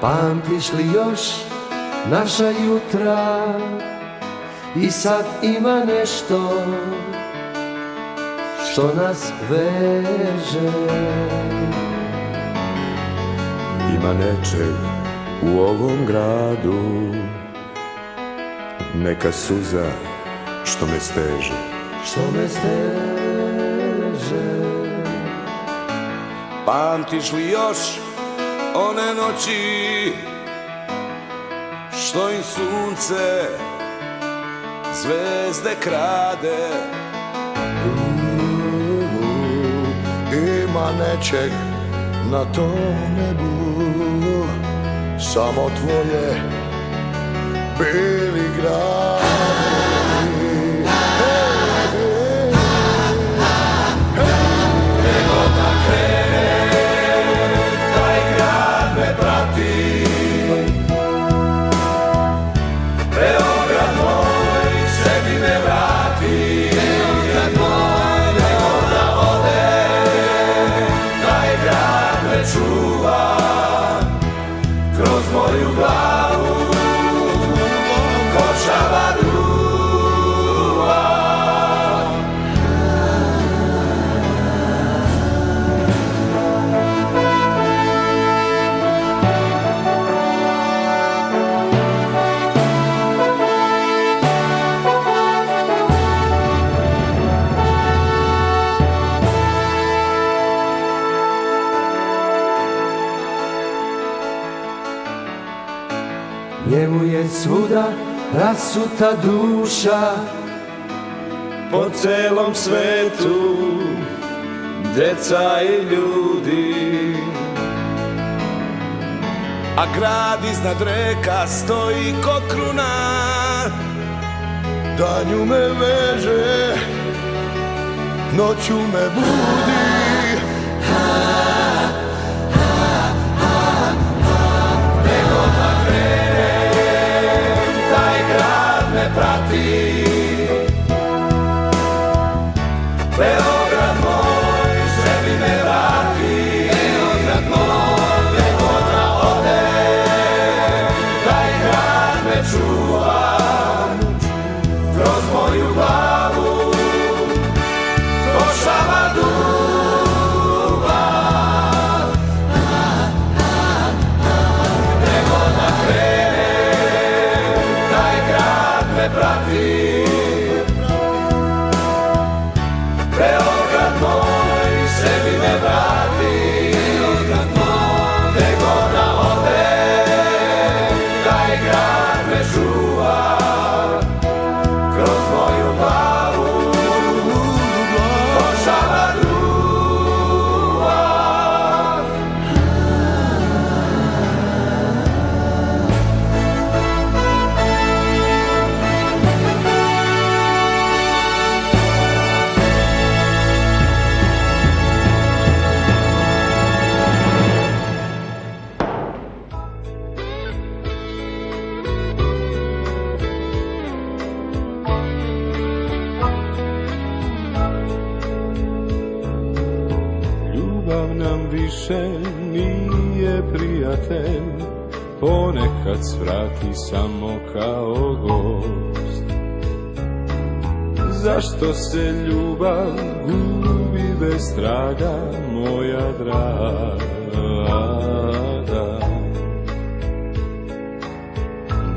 Pamtiš li još naša jutra? I sad ima nešto što nas veže. Ima nečeg u ovom gradu, neka suza što me steže. Što me steže. Pamtiš li još one noći što im sunce zvezde krade? Ima nečeg na tom nebu, samo tvoje bili gradi. Nego da krene, taj grad me prati. Beograd moj, sebi me vrati. Beograd moj, nego da ode, taj grad me čuva. Kroz moju glavu košava duva. Njemu je svuda rasuta duša, Po celom svetu deca i ljudi, a grad iznad reka stoji ko kruna. Danju me veže, noću me budi. Nego da krenem, taj grad me prati. Beograd moj, sebi me vrati. Beograd moj, nego da ode, taj grad me čuva. Kroz moju glavu košava duva. Nego da krenem, taj grad me prati. Beograd moj, sebi me vrati. Beograd moj, nego da ode, taj grad me čuva. Kroz moju glavu košava duva. Ljubav nam više nije prijatelj, ponekad svrati samo kao gost. Zašto se ljubav gubi bez traga, moja draga?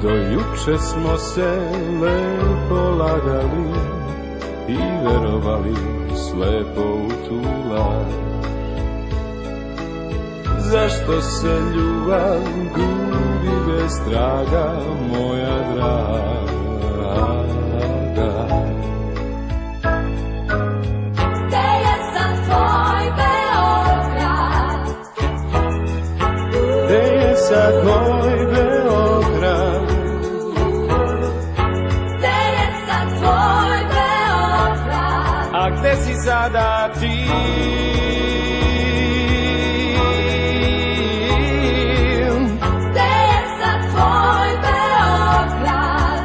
Do juče smo se lepo lagali i verovali slepo u tu laž. Zašto se ljubav gubi bez traga, moja draga? Gde je sad tvoj Beograd? Gde je sad moj Beograd? Gde je sad tvoj Beograd? A gde si sada ti? Gde je sad tvoj Beograd?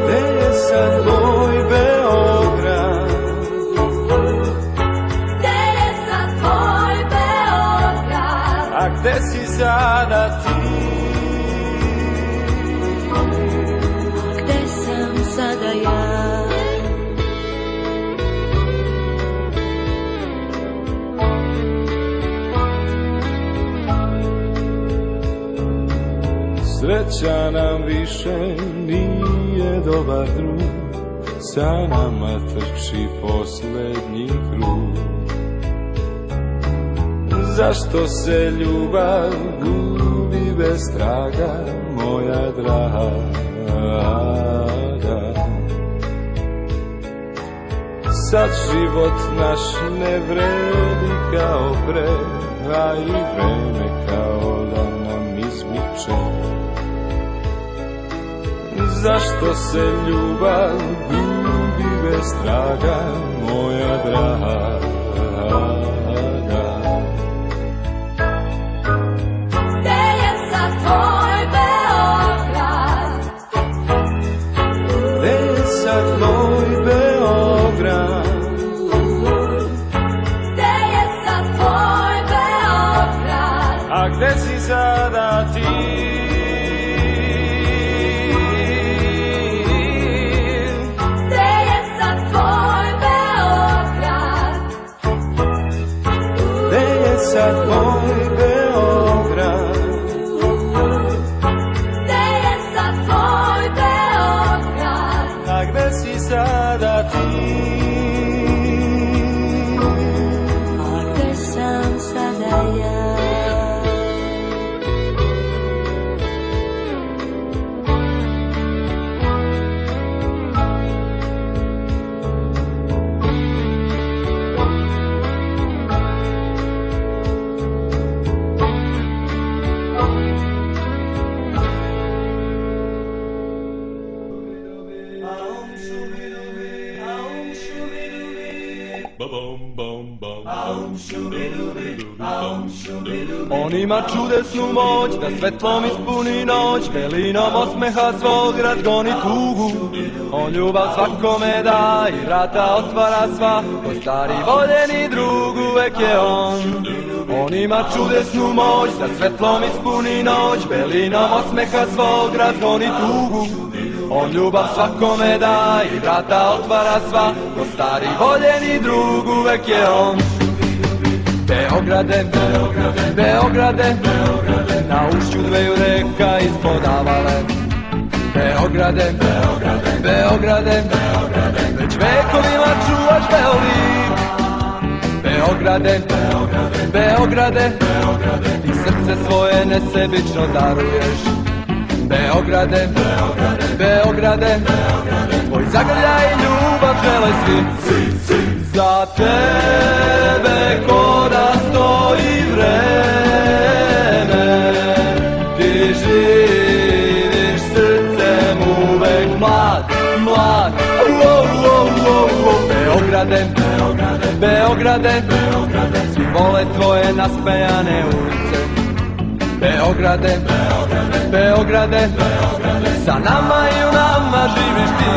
Gde je sad moj Beograd? Gde je sad tvoj Beograd? A gde si sada ti? Gde sam sada ja? Sreća nam više nije dobar drug, sa nama trči poslednji krug. Zašto se ljubav gubi bez traga, moja draga? Sad život naš ne vredi kao pre, a i vreme kao da nam izmiče. Zašto se ljubav gubi bez traga, moja draga? Gde je sad tvoj Beograd? Gde je sad tvoj Beograd? Gde je sad tvoj Beograd? A gde si sada ti? Sad tvoj Beograd? Gde je sad tvoj Beograd? A gde si sada ti? A gde sam sada ja? On ima čudesnu moć da svetlom ispuni noć, belinom osmeha svog razgoni tugu. On ljubav svakome da i vrata otvara sva, ko stari voljeni drug uvek je on. On ima čudesnu moć da svetlom ispuni noć, belinom osmeha svog razgoni tugu. On ljubav svakome da i vrata otvara sva, ko stari voljeni drug uvek je on. Beograde, Beograde, Beograde, na ušću dveju reka ispod Avale. Beograde, Beograde, Beograde, već vekovima čuvaš Beolik. Beograde, Beograde, Beograde, ti srce svoje nesebično daruješ. Beograde, Beograde, Beograde, tvoj zagrljaj i ljubav žele svi. Za tebe ko da stoji vreme, ti živiš srcem uvek mlad, mlad. Beograde, Beograde, Beograde, svi vole tvoje naspejane ulice. Beograde, Beograde, Beograde, sa nama i u nama živiš ti.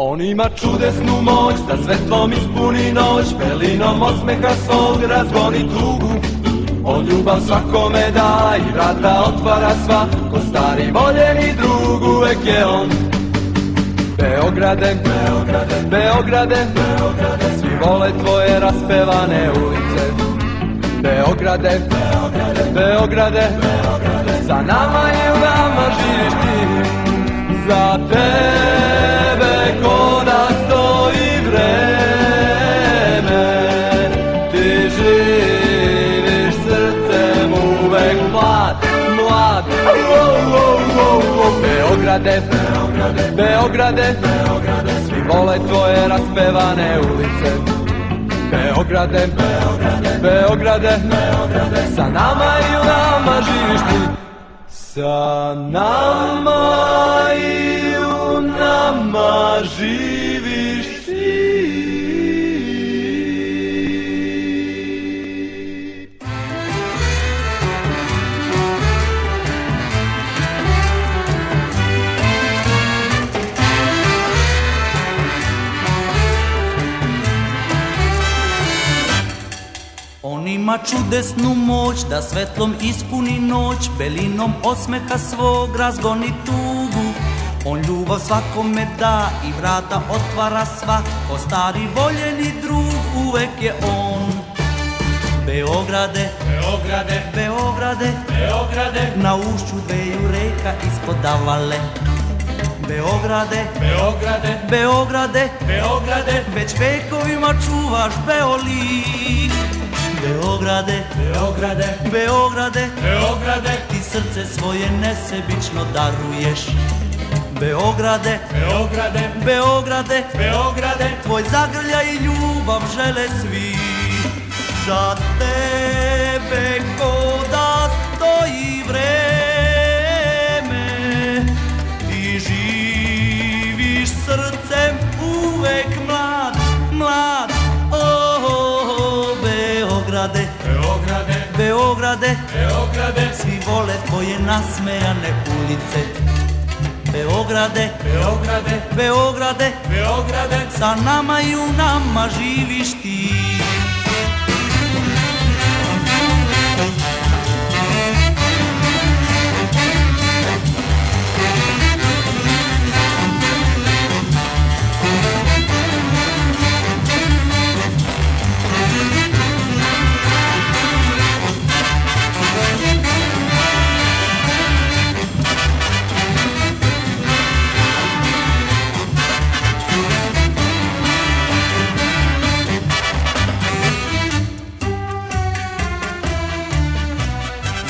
On ima čudesnu moć da svetlom ispuni noć, belinom osmeha svog razgoni tugu. On ljubav svakome da i vrata otvara sva, ko stari voljeni drug uvek je on. Beograde, Beograde, Beograde, svi vole tvoje raspevane ulice. Beograde, Beograde, Beograde, sa nama i u nama živiš ti. Za tebe ko da stoji vreme, ti živiš srcem uvek mlad, mlad. Beograde, Beograde, Beograde, svi vole tvoje raspevane ulice. Beograde, Beograde, Beograde, sa nama i u nama živiš ti. Sa nama i u nama živiš ti. On ima čudesnu moć da svetlom ispuni noć, belinom osmeha svog razgoni tugu. On ljubav svakome da i vrata otvara sva, ko stari voljeni drug uvek je on. Beograde, Beograde, Beograde, Beograde, na ušću dveju reka ispod Davale. Beograde, Beograde, Beograde, Beograde, već vekovima čuvaš Beolik. Beograde, Beograde, Beograde, Beograde, ti srce svoje nesebično daruješ. Beograde, Beograde, Beograde, Beograde, tvoj zagrljaj i ljubav žele svi. Za tebe ko da stoji vreme, ti živiš srcem uvek mlad, mlad. Beograde, Beograde, Beograde, Beograde, svi vole tvoje nasmejane ulice. Beograde, Beograde, Beograde, Beograde, sa nama i u nama živiš ti.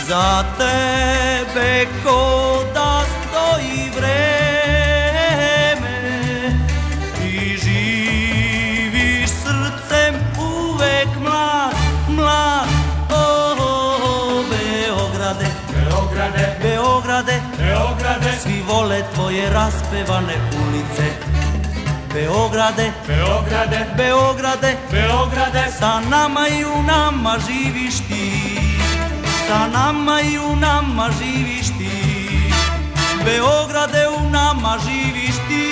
Za tebe ko da stoji vreme, ti živiš srcem uvek mlad, mlad. Beograde, Beograde, Beograde, Beograde, svi vole tvoje raspevane ulice. Beograde, Beograde, Beograde, Beograde, sa nama i u nama živiš ti. Sa nama i u nama živiš ti. Beograde, u nama živiš ti.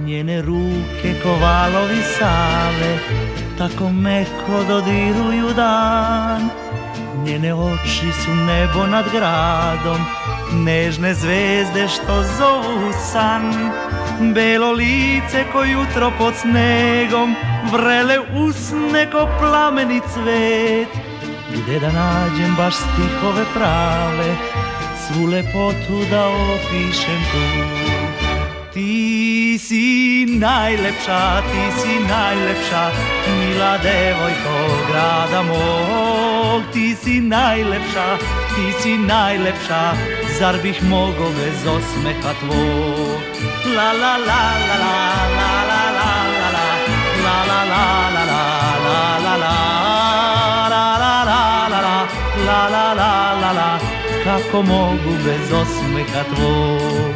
Njene ruke ko valovi Save tako meko dodiruju dan. Njene oči su nebo nad gradom, nežne zvezde što zovu san. Belo lice ko jutro pod snegom, vrele usne ko plameni cvet. Gde da nađem baš stihove prave, svu lepotu da opišem tu. Ti si najlepša, ti si najlepša, mila devojko grada mog. Ti si najlepša, ti si najlepša, zar bih mogo bez osmeha tvog. La la la la la la la la la la la la la la la la la la la la, kako mogu bez osmeha tvog.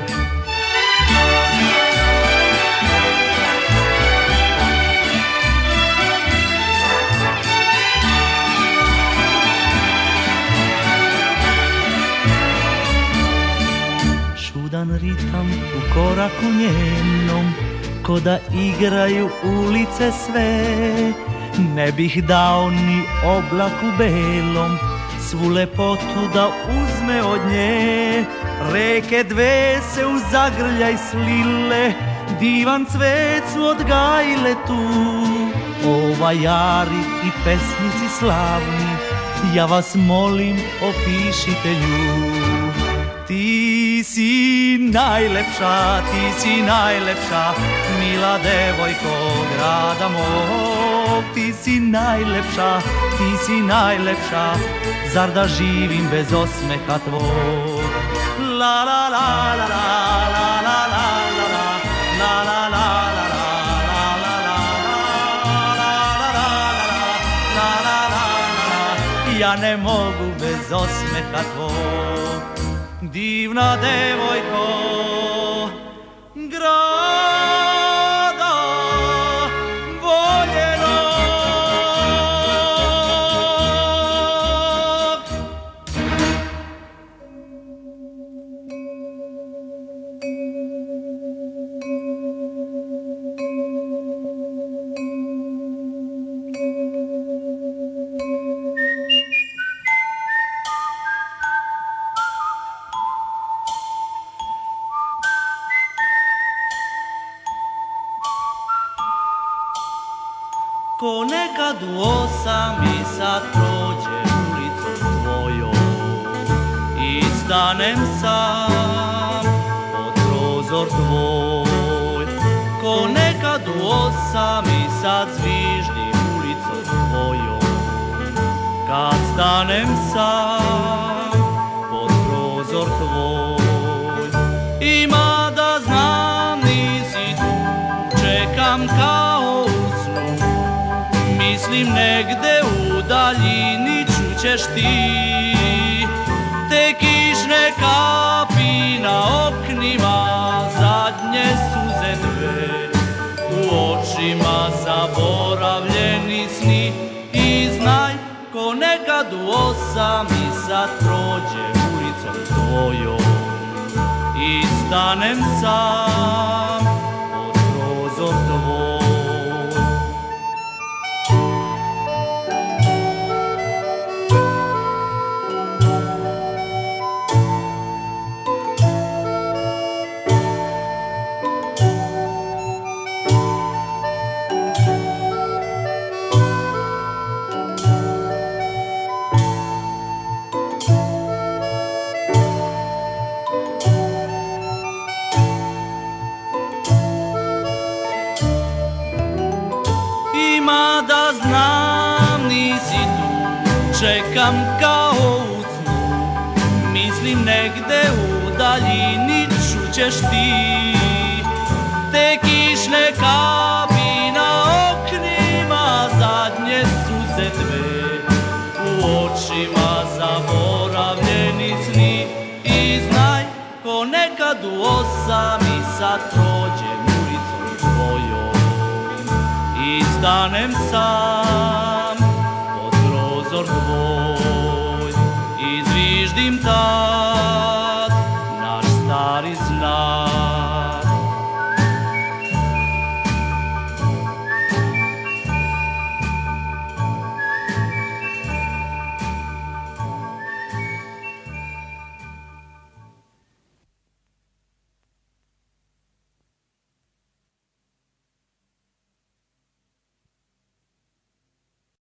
Čudan ritam u koraku njenom, ko da igraju ulice sve. Ne bih dao ni oblaku belom svu lepotu da uzme od nje. Reke dve se u zagrljaj slile, divan cvet su odgajile tu. O vajari i pesnici slavni, ja vas molim opišite nju. Ti si najlepša, ti si najlepša, mila devojko grada mog. Ti si najlepša, ti si najlepša, zar da živim bez osmeha tvog. La la la la la la la la la la la la la. Ja ne mogu bez osmeha tvog, divna devojko. ko nekad u 8 i sad prođem ulicom tvojom i stanem sam pod prozor tvoj. Ko nekad u 8 i sad zviždim ulicom tvojom kad stanem sam pod prozor tvoj. Ima da znam nisi tu, čekam kao u snu, mislim negde u daljini čućeš ti te kišne kapi na oknima, zadnje suze dve u očima, zaboravljeni sni. I znaj, ko nekad u 8 i sad prođem ulicom tvojom i stanem sam pod prozor tvoj. Ima da znam nisi tu, čekam kao u snu, mislim negde u daljini čućeš ti te kišne kapi na oknima, zadnje suze dve u očima, zaboravljeni sni. I znaj, ko nekad u 8 i sad prođem ulicom tvojom i stanem sam pod prozor tvoj i zviždim tam